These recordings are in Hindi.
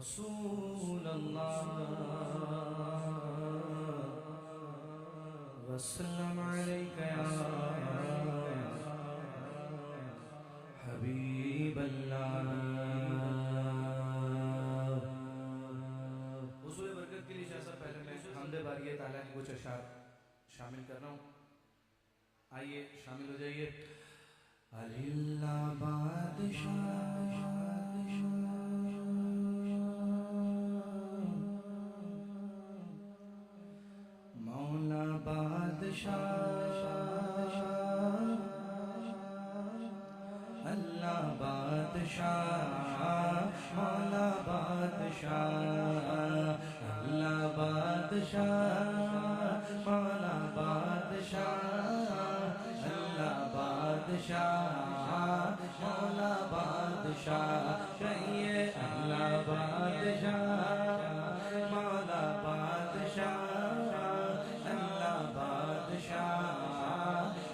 रसूल अल्लाह वसल्लम अलैका या हबीब अल्लाह। हुज़ूर बरकत के लिए शाह पहले मैं हमदे बारी ताला की कुछ अशार शामिल कर रहा हूँ। आइए शामिल हो जाइए। अल्लाह बादशाह मौला बादशाह अल्लाह बादशाह मौला बादशाह अल्लाह बादशाह मौला बादशाह अल्लाह बादशाह मौला बादशाह कहिए अल्लाह बादशाह मौला बादशाह अल्लाह बादशाह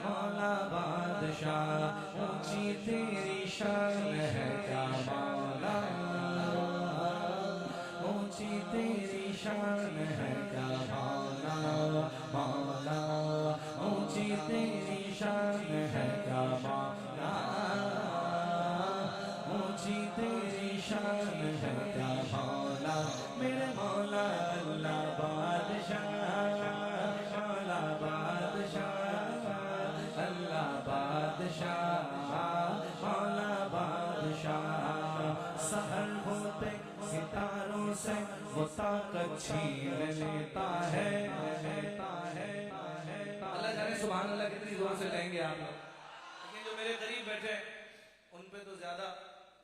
मौला बादशाह। ऊंची तेरी शान है क्या मौला, ऊंची तेरी शान है क्या मौला, मौला ऊंची तेरी शान है क्या मौला, ऊंची तेरी शान है क्या मौला। मेरे मौला अल्लाह बादशाह मौला बादशाह अल्लाह बादशाह मौला बादशाह। सहर होते सितारों से वो ताकत छीन लेता है, अल्लाह जाने सुभान अल्लाह कितनी जोर से लेंगे आप। लेकिन जो मेरे करीब बैठे उन पे तो ज्यादा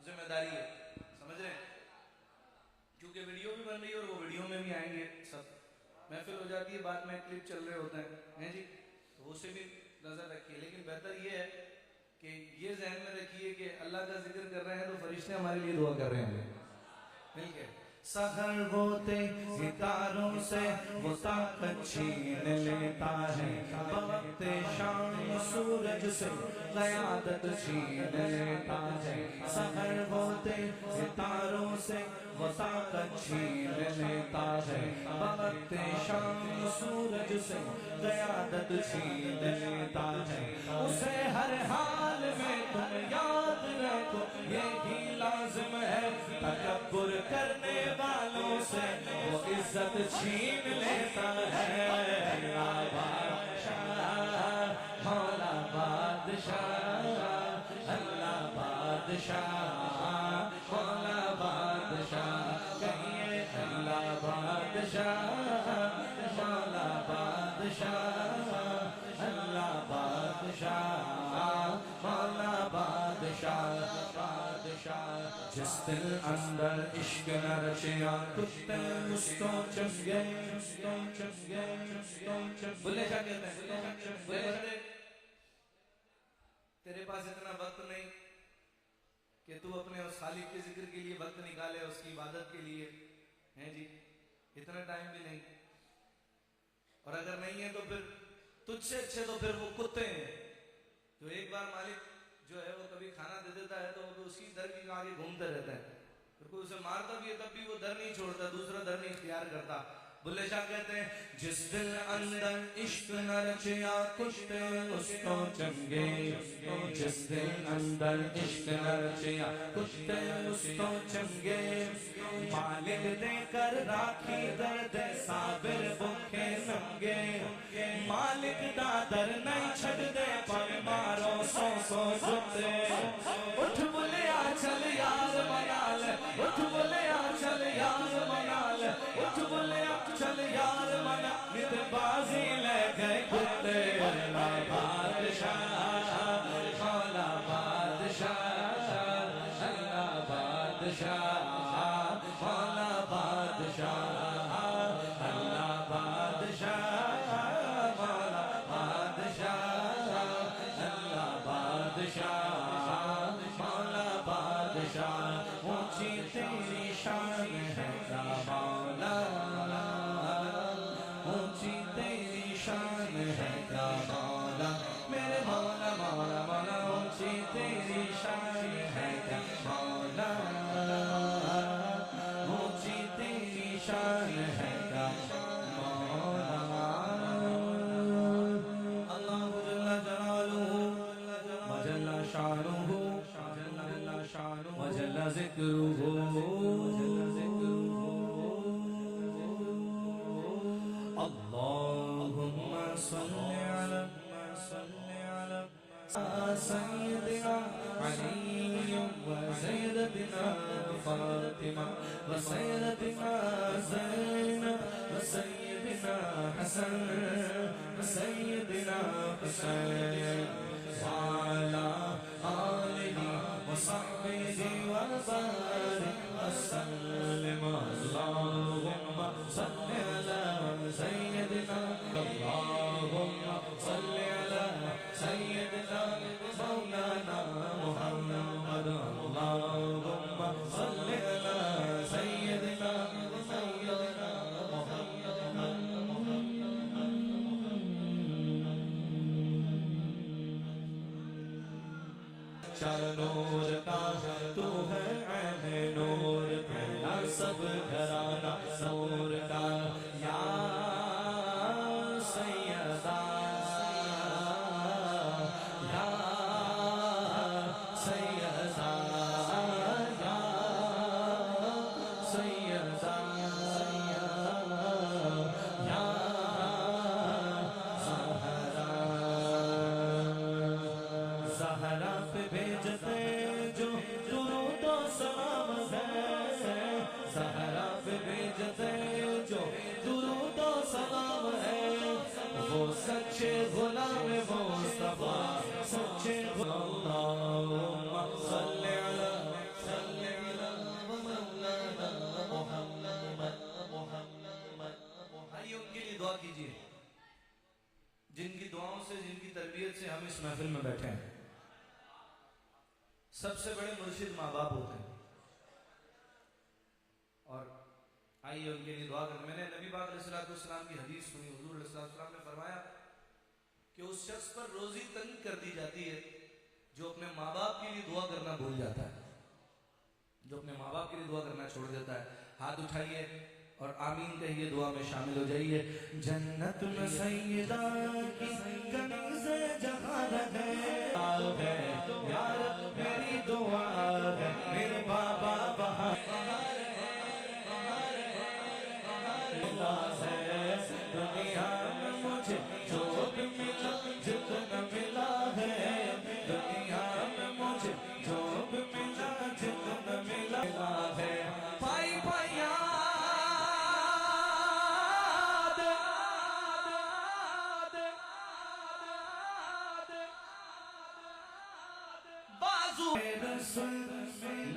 जिम्मेदारी है, समझ रहे हैं, क्योंकि वीडियो भी बन रही है और वो वीडियो में भी आएंगे सब। महफिल हो जाती है, बाद में क्लिप चल रहे होते हैं जी, तो उसे भी नजर रखिए। लेकिन बेहतर ये है कि ये जहन में रखिए कि अल्लाह का जिक्र कर रहे हैं तो फरिश्ते हमारे लिए दुआ कर रहे हैं मिलके। सहर होते सितारों से वो ताकत छीन लेता है, वक्ते शाम सूरज से क़यादत छीन लेता है। सहर होते सितारों से वो ताकत छीन लेता है, वक्ते शाम सूरज से क़यादत छीन लेता है। उसे हर हाल में तुम याद रखो यही लाज़िम है, तकब्बुर करने वालों से वो इज्जत छीन लेता है। अल्लाह बादशाह मौला बादशाह अल्लाह बादशाह मौला बादशाह कहिए अल्लाह बादशाह मौला बादशाह अल्लाह बादशाह मौला बादशाह बादशाह। जिस दिल अंदर इश्क न रचिया कुत्ते उसको चंगे बोले क्या कहते हैं, बोले तेरे पास इतना वक्त नहीं कि तू अपने उस खालिक के जिक्र के लिए वक्त निकाले, उसकी इबादत के लिए हैं जी, इतना टाइम भी नहीं। और अगर नहीं है तो फिर तुझसे अच्छे तो फिर वो कुत्ते हैं जो एक बार मालिक जो है वो कभी खाना दे देता है तो वो उसकी दर के आगे घूमते रहता है, फिर कोई उसे मारता भी है तब भी वो दर नहीं छोड़ता, दूसरा दर नहीं इख्तियार करता। बुल्ले शाह कहते हैं जिस दिल अंदर इश्क न रचिया कुत्ते उसको चंगे, जिस दिल अंदर इश्क न रचिया कुत्ते उसको चंगे। मालिक देकर राखी दर्द साबिर भूखे नंगे, मालिक दादर नहीं छड़ दे पर मारो सौ सौ जुते। उठ बुलिया चल यार मना ले, उठ बुलिया चल यार मना ले, उठ बुलिया चल यार मना नित बाजी ले गए कुत्ते। अल्लाह बादशाह मौला बादशाह अल्लाह बादशाह मौला बादशाह अल्लाह बादशाह मौला बादशाह अल्लाह बादशाह मौला बादशाह। ऊंची तेरी शान है क्या मौला, ऊंची तेरी शान है क्या मौला। मेरे मौला मौला मौला ऊंची तेरी शान है क्या मौला, ऊंची शानुहु व जल्ल ज़िक्रुहु अल्लाहुम्मा सल्लि अला सय्यिदिना अली व सय्यिदिना फातिमा व सय्यिदिना ज़ैनब व सय्यिदिना हसन व सय्यिदिना हुसैन व अला आलिहि व सहबिहि व बारिक व सल्लिम अल्लाहुम्मा सल्लि अला सय्यिदिना अल्लाहुम्मा सल्लि अला सय्यिदिना मौलाना मुहम्मद अल्लाहुम्मा सल्लि अला सय्यिदिना मौलाना नूर का तू है ऐने नूर तेरा सब घराना नूर का या सैयदा या सैयदा या सैयदा या ज़हरा पे भेजते जो दुरूद व सलाम है ज़हरा पे भेजते जो दुरूद व सलाम है वो सच्चे गुलाम वो मुस्तफा सच्चे अल्लाहुम्मा सल्लि अला मौलाना मुहम्मद आइए उनके लिए दुआ कीजिए जिनकी दुआओं से जिनकी तरबियत से हम इस महफिल में बैठे हैं। सबसे बड़े मुर्शिद माँ बाप होते हैं और आइए उनके लिए दुआ करें। मैंने नबी पाक अलैहिस्सलाम की हदीस सुनी। हुजूर अलैहिस्सलाम ने फरमाया कि उस शख्स पर रोजी तंग कर दी जाती है जो अपने माँ बाप के लिए दुआ करना भूल जाता है, जो अपने माँ बाप के लिए दुआ करना छोड़ देता है। हाथ उठाइए और आमीन कहिए, दुआ में शामिल हो जाइए। जन्नत में सैयदा की कनीज़े जहाँ रहे यार मेरी दुआ है मेरे बाबा वहाँ है। दुनिया में मुझे जो भी मिला जितना मिला है, दुनिया में मुझे जो भी मिला जितना मिला है। पाई पाया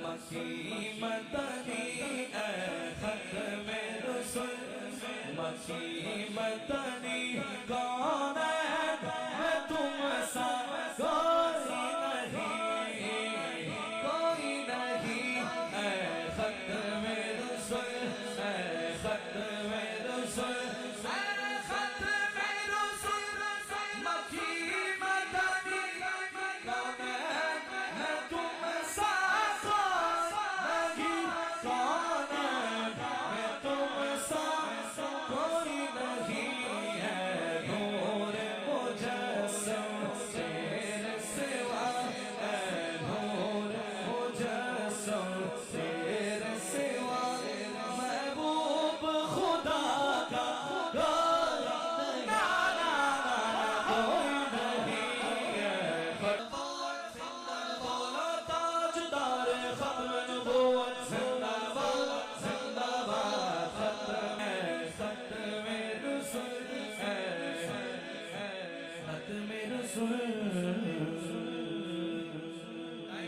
मकी मदनी खत्म रसूल मकी मदनी कौन है तुम सा कोई नहीं खत्म रसूल खत्म रसूल खत्म रसूल मकी मदनी कौन है तुम सा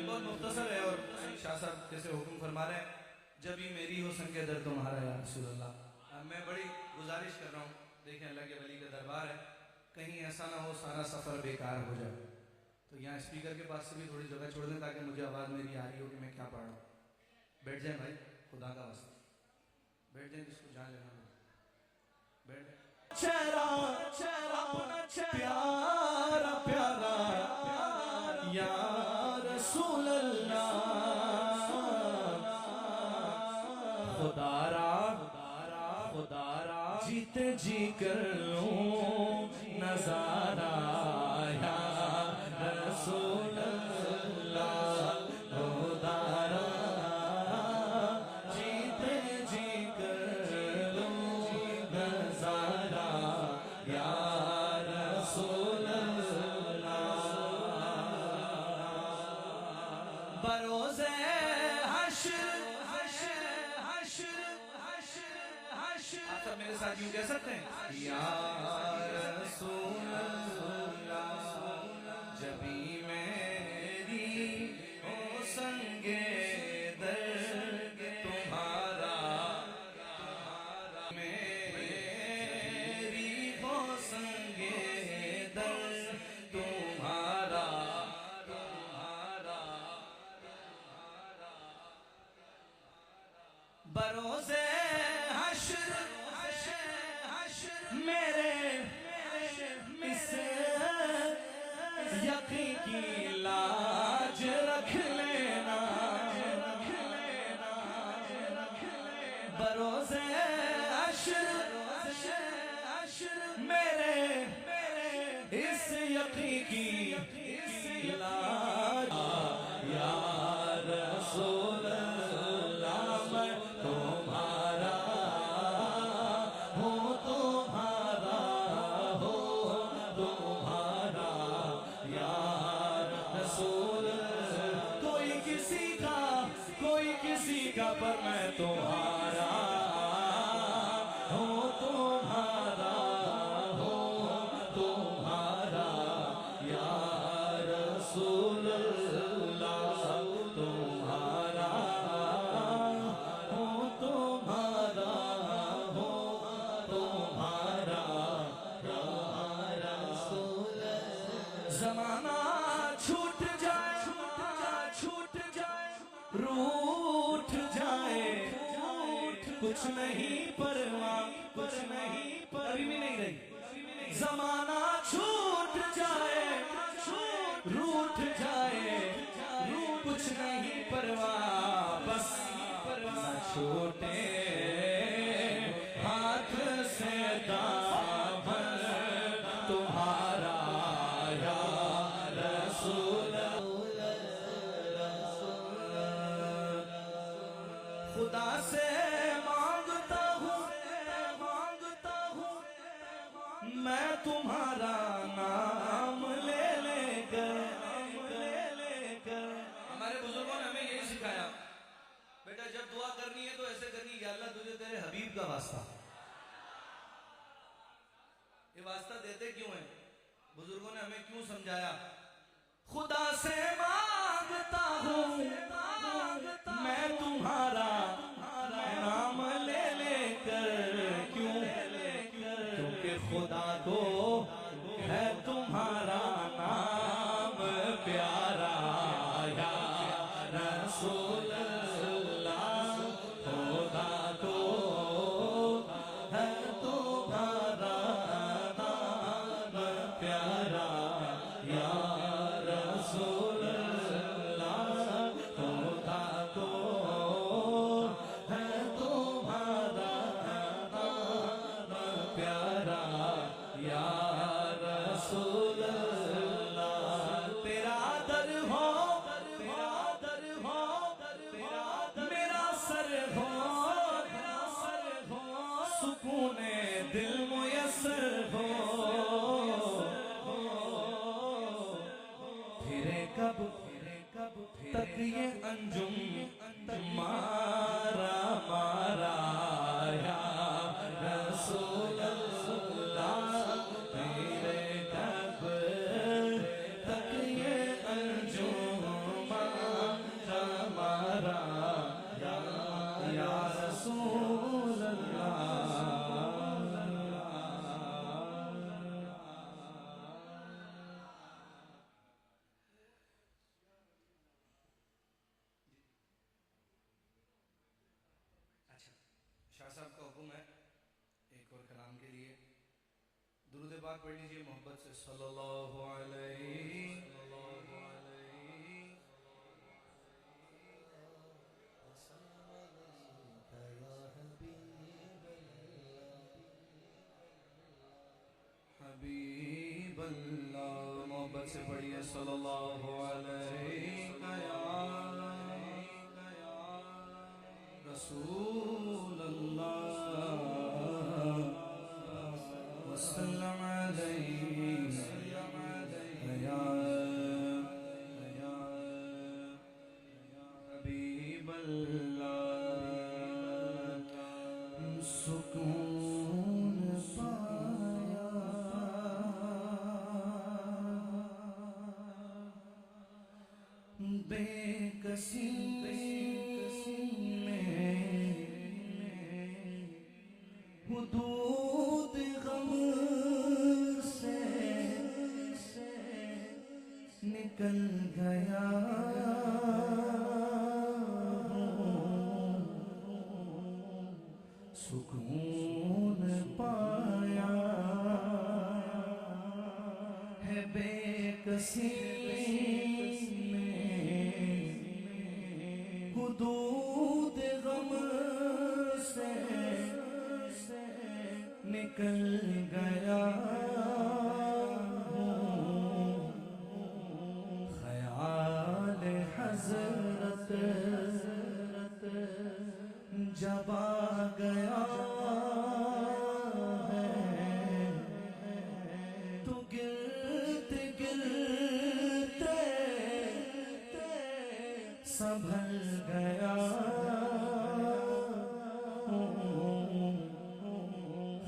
बहुत मुख्तसर है और शाह साहब जैसे हुक्म फरमा रहे हैं, जब ही मेरी हो संगे दर तुम्हारा या रसूल अल्लाह। मैं बड़ी गुजारिश कर रहा हूँ, देखें अल्लाह के वली का दरबार है, कहीं ऐसा ना हो सारा सफ़र बेकार हो जाए। तो यहाँ स्पीकर के पास से भी थोड़ी जगह छोड़ दें ताकि मुझे आवाज़ मेरी आ रही हो कि मैं क्या पढ़ रहा हूँ। बैठ जाए भाई, खुदा का वास्ता बैठ जाए, जिसको जान लेना बैठ जाए। चेहरा प्यारा प्यारा या रसूल अल्लाह, खुदारा जीते जी कर लूं नजारा या रसूल अल्लाह। बरोज़े हश्र हश्र हश्र हश्र हश्र। आप सब मेरे साथ यूं कह सकते हैं, या रसूल अल्लाह जबी मेरी हो संगे दर्द तुम्हारा, मेरी हो संगे दर्द तुम्हारा, बरोज़े हश्र हश्र मेरे इस यकीन की लाज रख लेना, बरोज़े हश्र मेरे इस यकीन की लाज, या रसूल पर मैं तुम्हारा हूँ, तुम्हारा हो तुम्हारा, या रसूल अल्लाह तुम्हारा हूँ, तुम्हारा हो तुम्हारा, या रसूल। ज़माना छूट जाए रूठ जाए कुछ नहीं परवाह, कुछ नहीं अभी भी नहीं रही। ज़माना छूट जाए रूठ जाए कुछ नहीं परवाह, बस छूटे हाथ से दामन तुम्हारा, या रसूल। खुदा से मांगता हूँ मैं तुम्हारा नाम ले लेकर। हमारे बुजुर्गों ने हमें यही सिखाया, बेटा जब दुआ करनी है तो ऐसे करनी, या अल्लाह तुझे तेरे हबीब का वास्ता। ये वास्ता देते क्यों है? बुजुर्गों ने हमें क्यों समझाया? खुदा से मांगता हूँ मैं तुम्हारा नाम ले लेकर, क्यों? क्योंकि खुदा को है तुम्हारा नाम प्यारा, या रसूल अल्लाह खुदा को है तुम्हारा नाम प्यारा, या रसूल अल्लाह खुदा को है तुम्हारा नाम प्यारा, या रसूल अल्लाह। तेरा दर हो मेरा सर हो सुकूने दिल मुयस्सर हो, फिरे कब तक ये अंजुम मारा मारा, या रसूल अल्लाह फिरे कब तक ये अंजुम मारा मारा, या रसूल अल्लाह। शाह साहब का हुक्म है एक और कलाम के लिए दुरूद पाक पढ़ लीजिए मोहब्बत से, सल्लल्लाहु अलैहि हबीब अल्लाह। मोहब्बत से पढ़िए सल्लल्लाहु अलैहि रसूल अल्लाह वसल्लम अलैहि। सुकून पाया बेकसी में हुदूद गम से निकल गया सुकून पाया है बेकसी में हुदूद गम से निकल गया ख्याल हज़रत जब आ गया है तो गिरते गिरते संभल गया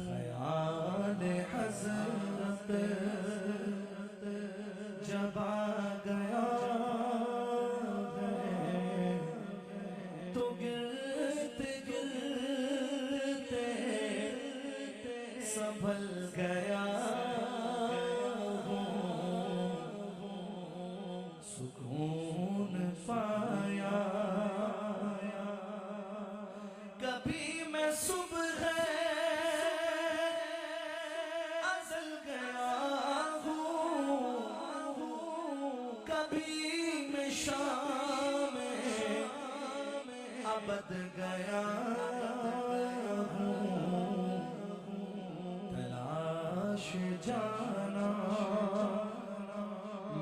ख्याल हज़रत जब आ गया है तो संभल गया सुकून पाया कभी मैं सुबह अज़ल गया हूँ कभी मैं शाम अबद गया जाना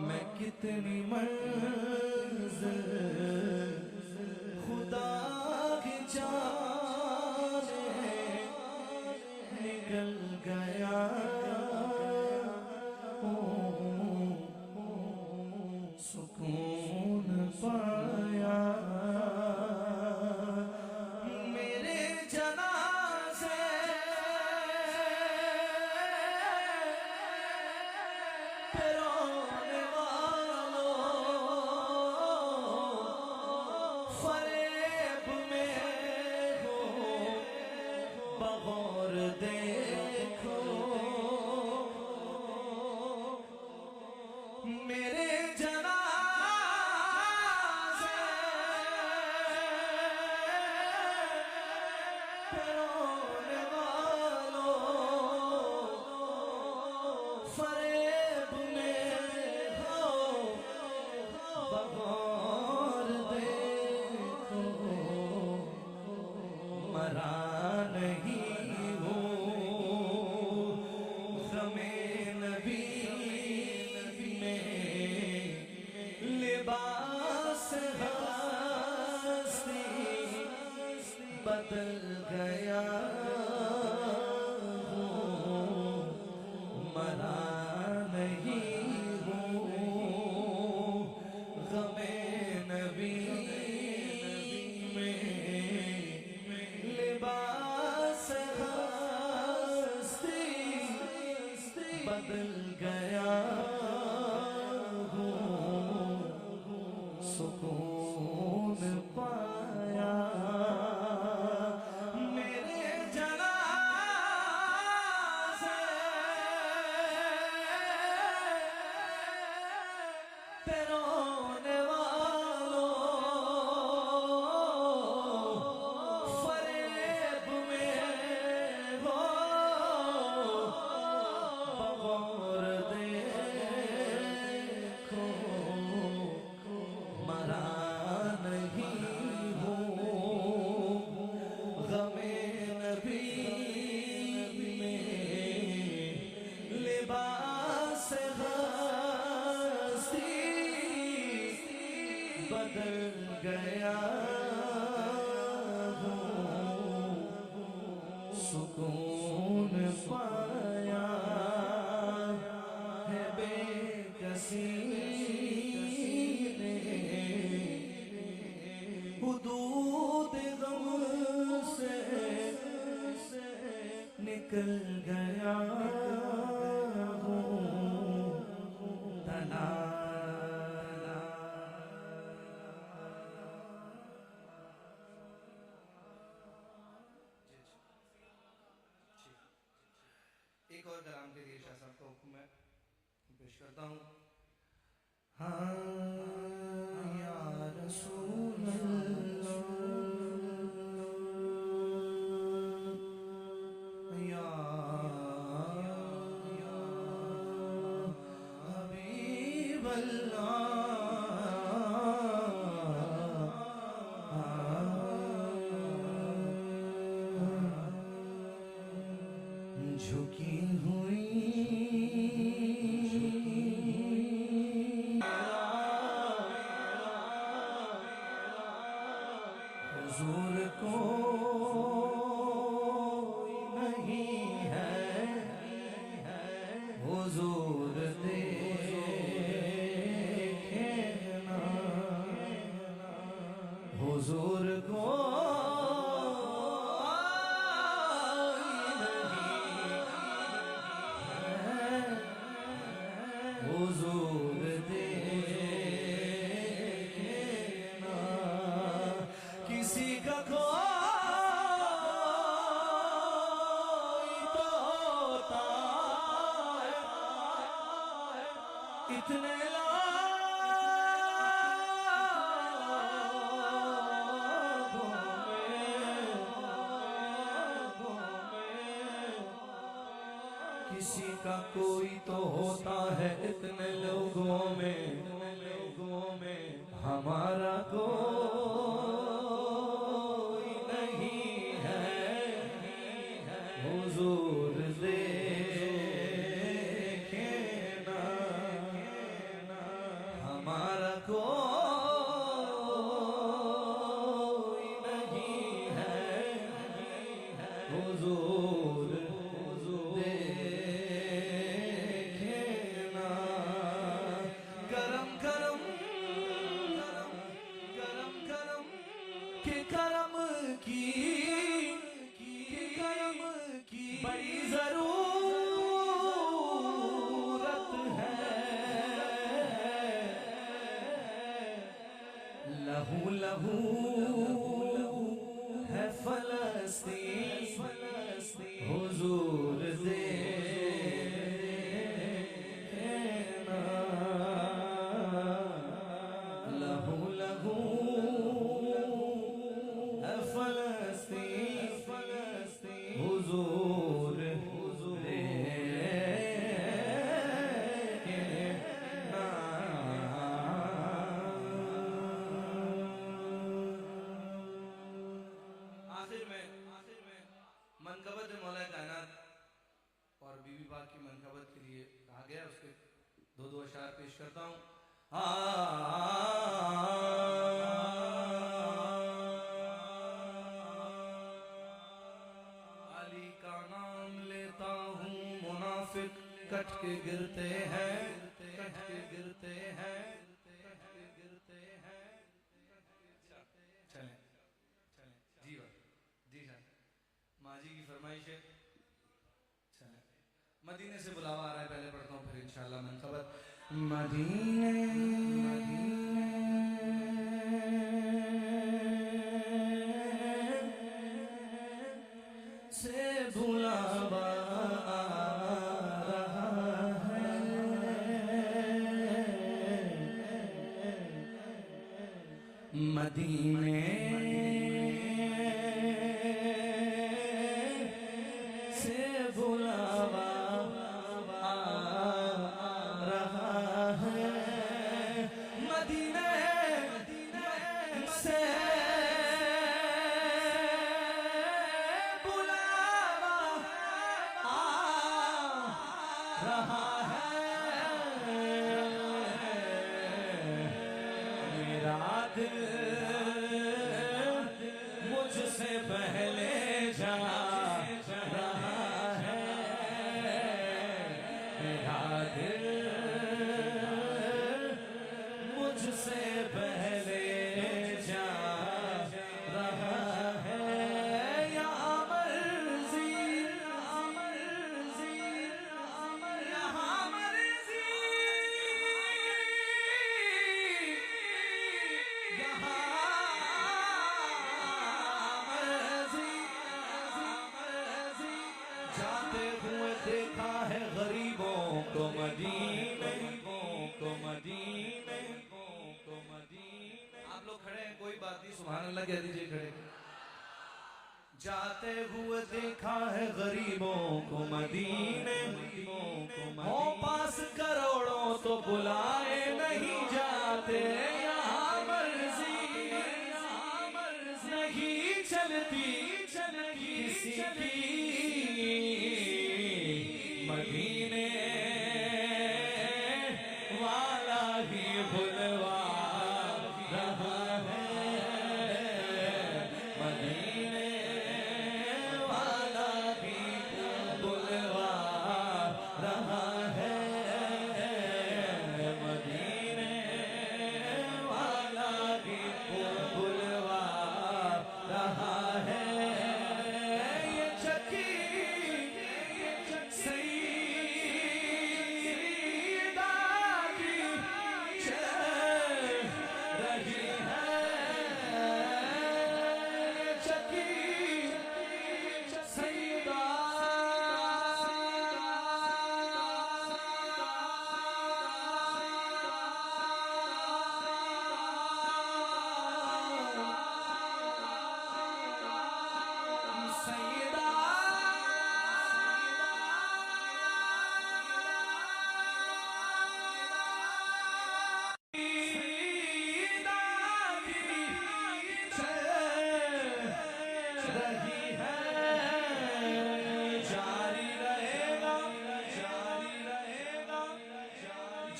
मैं कितनी मंज़िल खुदा की जाने निकल गया सुकून पाया और देखो मेरे जनाज़े पे रोने वालों फरेब में हो बगौर देखो मरा नहीं बदल गया हूँ मरा नहीं हूँ ग़मे नबी में लिबास हस्ती बदल गया हूँ सुकून पाया बदल गया हूँ सुकून पाया है बेकसी ने हुदूद निकल गया हूँ तना। एक और कलाम के लिए शाह साहब का हुक्म मैं पेश करता हूँ। हाँ या रसूल अल्लाह या हबीब अल्लाह। झुकी हुई हुजूर को नहीं है हुजूर देखना हुजूर को हुजूर देखना। किसी का कोई तो होता है इतने किसी का कोई तो होता है इतने लोगों में हमारा कोई नहीं है हुजूर देखना हमारा कोई नहीं है हुजूर देखना। करम करम करम करम के करम की बड़ी जरूरत है। लहू लहू है फलस्तीन हुजूर देखना। लहू लहू है फलस्तीन हुजूर देखना। आखिर में मनकबत मौला कायनात और बीबी पाक की मनकबत के लिए कहा गया उसके दो अशार पेश करता हूँ। अली का नाम लेता हूँ मुनाफिक कट के गिरते हैं चलें जी जी सर माजी की फरमाइश है। चलें मदीने से बुलावा आ रहा है पहले पढ़ता हूँ फिर इंशाल्लाह मनकबत। मदीने से बुलावा आ रहा है मदीने से बुलावा आ रहा है मदीने से बुलावा आ रहा है। मेरा दिल मुझसे पहले जा रहा है। मेरा दिल मुझसे पहले जा रहा है। या मर्जी जाते हुए देखा है गरीबों को मदीने को मदीने को मदीने। आप लोग खड़े हैं, कोई बात नहीं, सुभान अल्लाह कह दीजिए खड़े। जाते हुए देखा है गरीबों को मदीने हो पास करोड़ों तो बुलाए नहीं जाते। यहाँ मर्जी नहीं चलती किसी की, मदीने वाला ही बुलवा रहा है। मदीने वाला ही बुलवा रहा है। मदीने वाला ही बुलवा रहा है।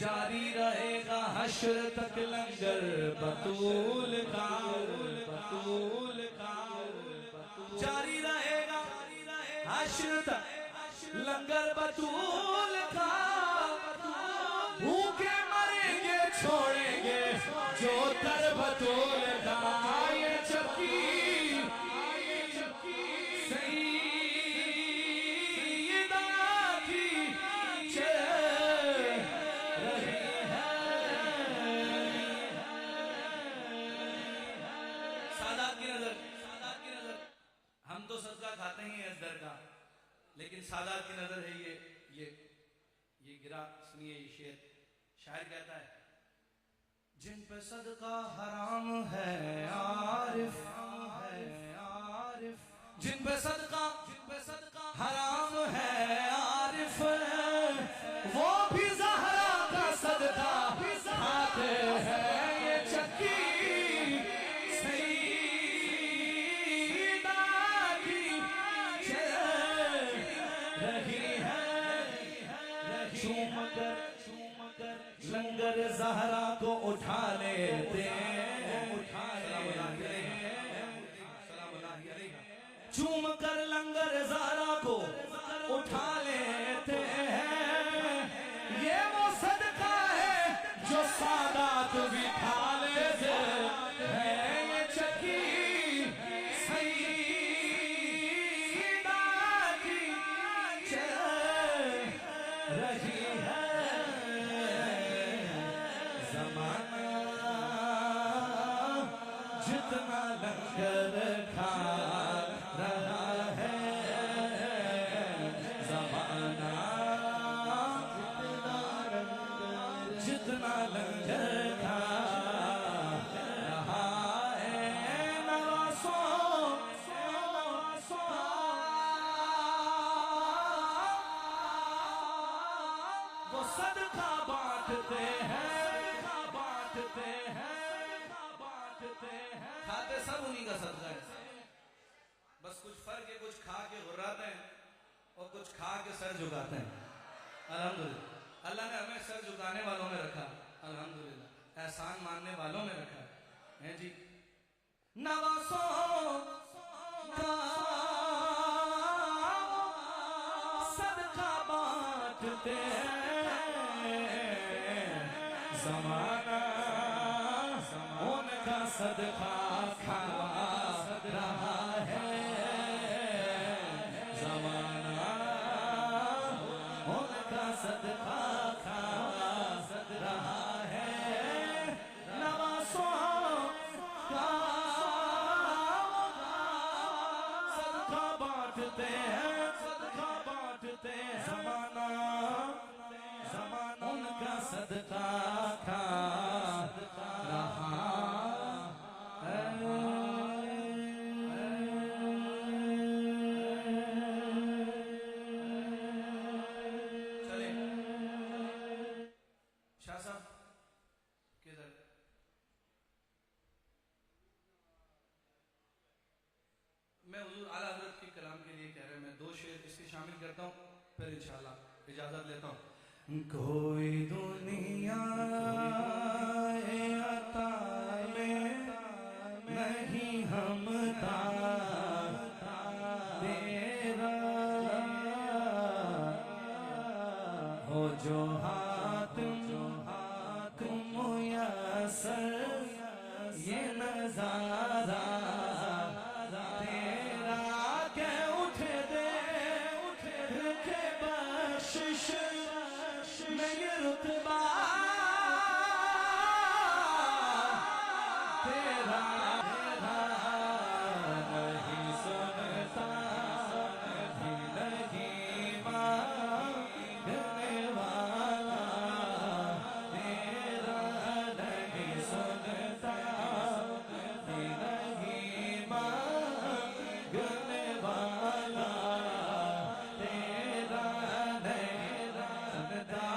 जारी रहेगा हश्र तक लंगर बतूल का, बतूल का जारी रहेगा हश्र तक लंगर बतूल का। भूखे मरेंगे छोड़ेंगे जो तर बतूल का। ये चक्की हम तो सदका खाते ही हैं इस दर का, लेकिन सादात की नजर है ये गिरा। सुनिए ये शेर, शायर कहता है, जिन पे सदका हराम है आरिफ है आरिफ, जिन पे सदका हराम है आरिफ, वो भी ज़हरा का सदका खाते हैं। ये चक्की लंगर ज़हरा को उठा लेते चूम कर लंगर ज़हरा को उठा लेते हैं। ये वो सदका है जो सादात भी खा लेते हैं। ये चक्की सईदा की चल रही है। जितना लंगर खा रहा है ज़माना, जितना लंगर खा रहा है नवासों वो सदका बांटते हैं। खाते सब उन्हीं का सदका है, बस कुछ फर्क है, कुछ खा के गुर्राते हैं और कुछ खा के सर झुकाते हैं। अल्हम्दुलिल्लाह अल्लाह ने हमें सर झुकाने वालों में रखा, अल्हम्दुलिल्लाह एहसान मानने वालों में रखा है जी। नवासों का सदका बांटते हैं ज़माना, उनका सदका खा रहा है ज़माना, उनका सदका खा रहा है। नवासों मैं हुजूर आला हज़रत के कलाम के लिए कह रहे हैं, मैं 2 शेर इसके शामिल करता हूँ, फिर इंशाल्लाह इजाज़त लेता हूँ। कोई दुनिया अता में नहीं हमता तेरा हो जो हाथ मुयस्सर ये नजारा तेरा के उठ दे के बख्शिश में ये रुतबा तेरा नहीं सुनता नहीं मांगने वाला तेरा नहीं सुनता नहीं मांगने वाला तेरा नहीं सुनता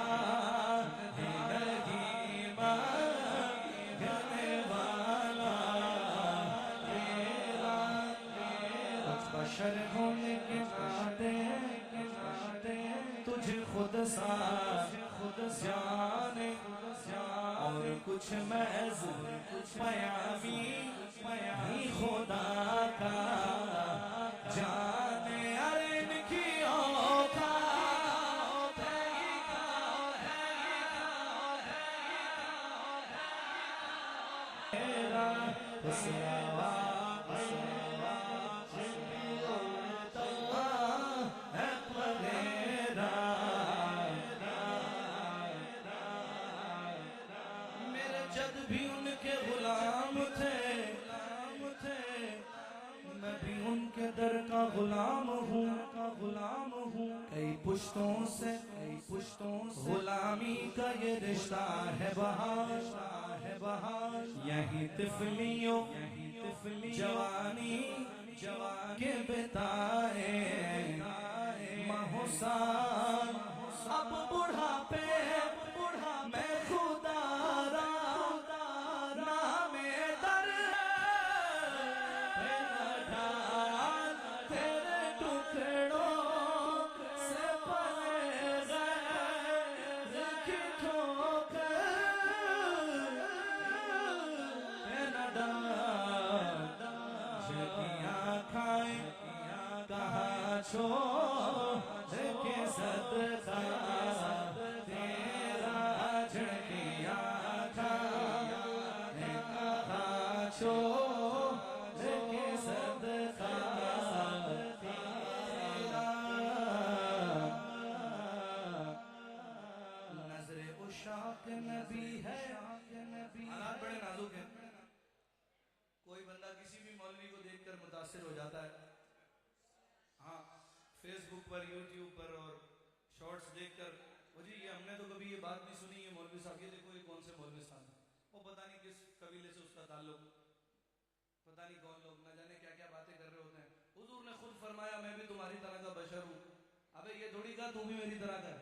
नहीं मांगने वाला तेरा बशर होने के नाते तुझे खुद सा जाने और कुछ महज पयामी खुदा का जाने अरे इनकी औकात तेरा हुस्न जद भी उनके गुलाम थे मैं भी उनके दर का गुलाम हूँ कई पुश्तों से गुलामी का ये रिश्ता है बहार यही तिफलियों जवानी के बिताए महोसान अब बुढ़ापे मैं खुदारा छोड़ के सदका तेरा झड़किया कहा छोड़ के सदका तेरा नजरे उशाक नबी है। हालात बड़े नाजुक हैं, कोई बंदा किसी भी मौलवी को देखकर मुतासिर हो जाता है। हाँ, फेसबुक पर, यूट्यूब पर और शॉर्ट्स देखकर वो जी ये हमने तो कभी ये बात नहीं सुनी, ये मौलवी साहब ये देखो ये कौन से मौलवी साहब है, वो पता नहीं किस कबीले से उसका ताल्लुक, पता नहीं कौन लोग, न जाने क्या क्या बातें कर रहे होते हैं। हुजूर ने खुद फरमाया मैं भी तुम्हारी तरह का बशर हूँ। अबे ये थोड़ी कहा तू भी मेरी तरह का।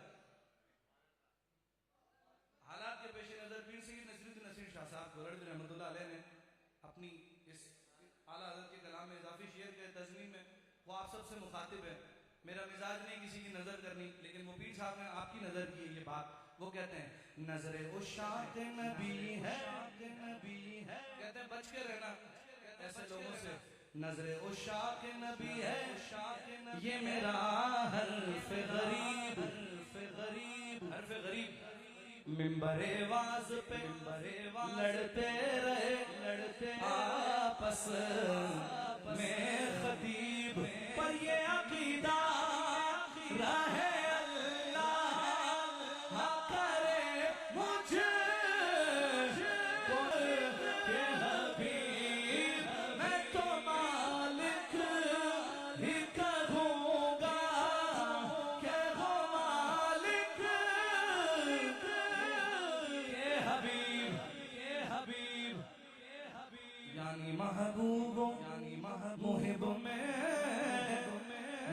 हालात के पेश नजर पीर सैयद नसीरुद्दीन नसीर शाह साहब गोरखपुर रहमतुल्लाह अलैह ने अपनी इस आला हज़रत के कलाम में इजाफी शेर के तज़मीन में वो आप सबसे मुखातिब है। मेरा मिजाज नहीं किसी की नजर करनी, लेकिन वो पीर साहब ने आपकी नजर की ये बात। वो कहते हैं नजरे उशाक नबी है, कहते हैं बच के रहना ऐसे लोगों से। नजरे उशाक नबी है ये मेरा हर्फ गरीब मिंबरे वाज पे लड़ते रहे आपस में खतीब पर ये अकीदा रहे अल्लाह करे मुझे के हबीब मैं तो मालिक ही कहूँगा के हो मालिक के हबीब यानी महबूबों मुहिब में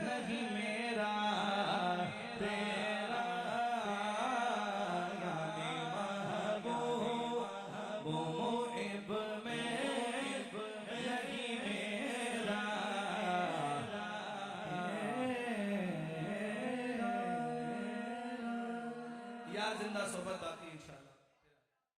नहीं मेरा तेरा यानी महबूब मुहिब में नहीं मेरा यार जिंदा सोबत बाकी इंशाल्लाह।